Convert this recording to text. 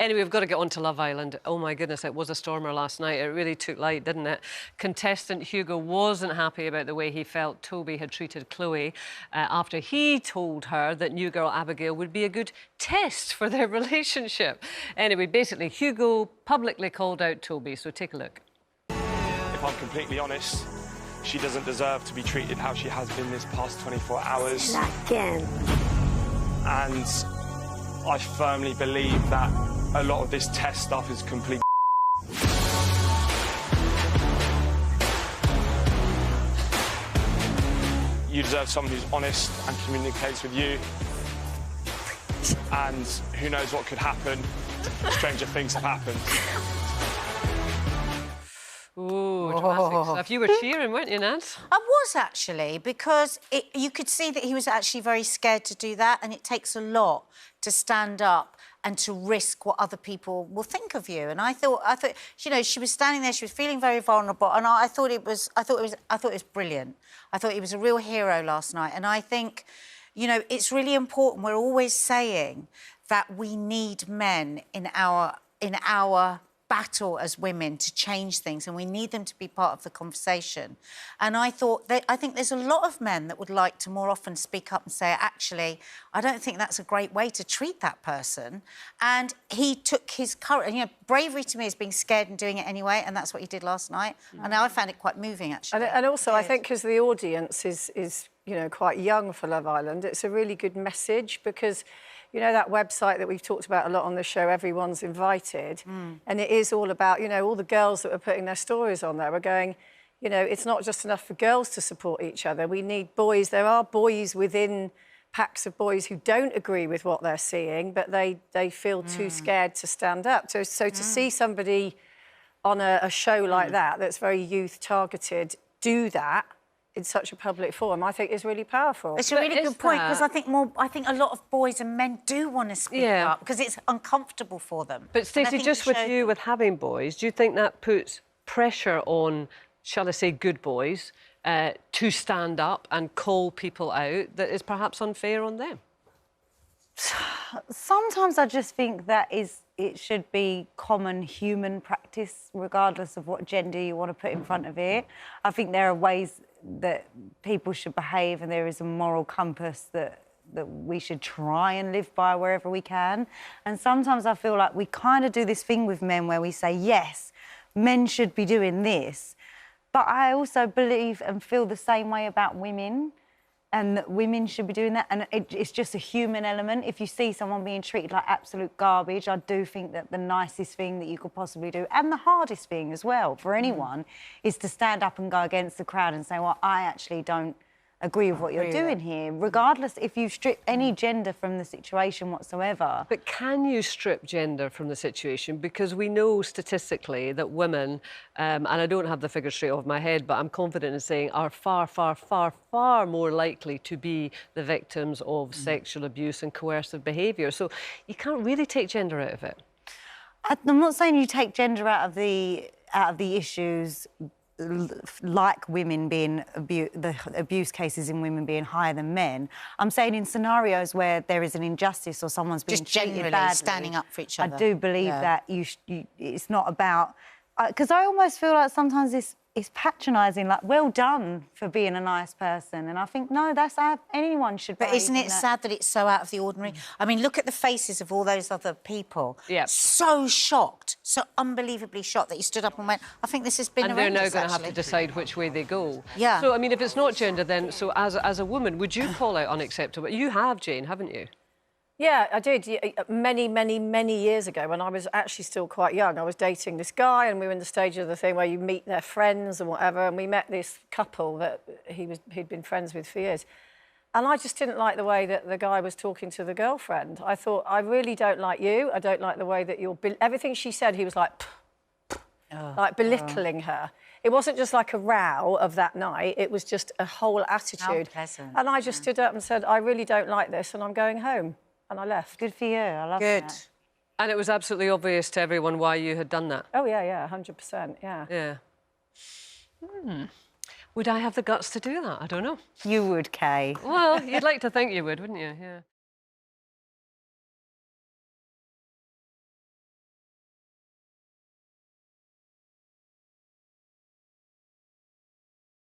Anyway, we've got to get on to Love Island. Oh, my goodness, it was a stormer last night. It really took light, didn't it? Contestant Hugo wasn't happy about the way he felt Toby had treated Chloe after he told her that new girl Abigail would be a good test for their relationship. Anyway, basically, Hugo publicly called out Toby, so take a look. If I'm completely honest, she doesn't deserve to be treated how she has been this past 24 hours. Not again. And I firmly believe that a lot of this test stuff is complete. You deserve someone who's honest and communicates with you. And who knows what could happen. Stranger things have happened. Ooh, dramatic stuff. You were cheering, weren't you, Nance? I was, actually, because you could see that he was actually very scared to do that, and it takes a lot to stand up and to risk what other people will think of you. And I thought, you know, she was standing there, she was feeling very vulnerable, and I thought it was brilliant. I thought he was a real hero last night, and I think, you know, it's really important. We're always saying that we need men in our battle as women to change things, and we need them to be part of the conversation. And I think there's a lot of men that would like to more often speak up and say, actually, I don't think that's a great way to treat that person. And he took his courage. You know, bravery to me is being scared and doing it anyway, and that's what he did last night. And I found it quite moving, actually. And also, I think because the audience is you know, quite young for Love Island, it's a really good message because, you know, that website that we've talked about a lot on the show, Everyone's Invited, and it is all about, you know, all the girls that are putting their stories on there are going, you know, it's not just enough for girls to support each other. We need boys. There are boys within packs of boys who don't agree with what they're seeing, but they feel too scared to stand up. So to see somebody on a show like that, that's very youth-targeted, do that in such a public forum, I think is really powerful. It's a really good point, because I think a lot of boys and men do want to speak up because it's uncomfortable for them. But Stacey, just with you, with having boys, do you think that puts pressure on, shall I say, good boys to stand up and call people out that is perhaps unfair on them? Sometimes I just think it should be common human practice, regardless of what gender you want to put in front of it. I think there are ways that people should behave, and there is a moral compass that we should try and live by wherever we can. And sometimes I feel like we kind of do this thing with men where we say, yes, men should be doing this. But I also believe and feel the same way about women, and that women should be doing that. And it's just a human element. If you see someone being treated like absolute garbage, I do think that the nicest thing that you could possibly do, and the hardest thing as well for anyone, is to stand up and go against the crowd and say, well, I actually don't agree with what you're doing here, regardless if you strip any gender from the situation whatsoever. But can you strip gender from the situation? Because we know statistically that women, and I don't have the figures straight off my head, but I'm confident in saying are far, far, far, far more likely to be the victims of sexual abuse and coercive behaviour. So you can't really take gender out of it. I'm not saying you take gender out of the issues, like women being the abuse cases in women being higher than men. I'm saying in scenarios where there is an injustice or someone's being treated badly, standing up for each other. I do believe that it's not about, because I almost feel like sometimes it's patronising, like, well done for being a nice person. And I think, no, that's how anyone should be. But isn't it sad that it's so out of the ordinary? I mean, look at the faces of all those other people. Yeah. So shocked, so unbelievably shocked that you stood up and went, I think this has been horrendous, and they're now going to have to decide which way they go. Yeah. So, I mean, if it's not gender, then, so as a woman, would you call out unacceptable? You have, Jane, haven't you? Yeah, I did. Many, many, many years ago, when I was actually still quite young, I was dating this guy, and we were in the stage of the thing where you meet their friends and whatever, and we met this couple that he'd been friends with for years. And I just didn't like the way that the guy was talking to the girlfriend. I thought, I really don't like you. I don't like the way that you're... Everything she said, he was like, like belittling her. It wasn't just like a row of that night. It was just a whole attitude. How pleasant. And I just stood up and said, I really don't like this, and I'm going home. And I left. Good for you. I love that. Good. And it was absolutely obvious to everyone why you had done that. Oh, yeah, 100%, yeah. Yeah. Would I have the guts to do that? I don't know. You would, Kaye. Well, you'd like to think you would, wouldn't you? Yeah.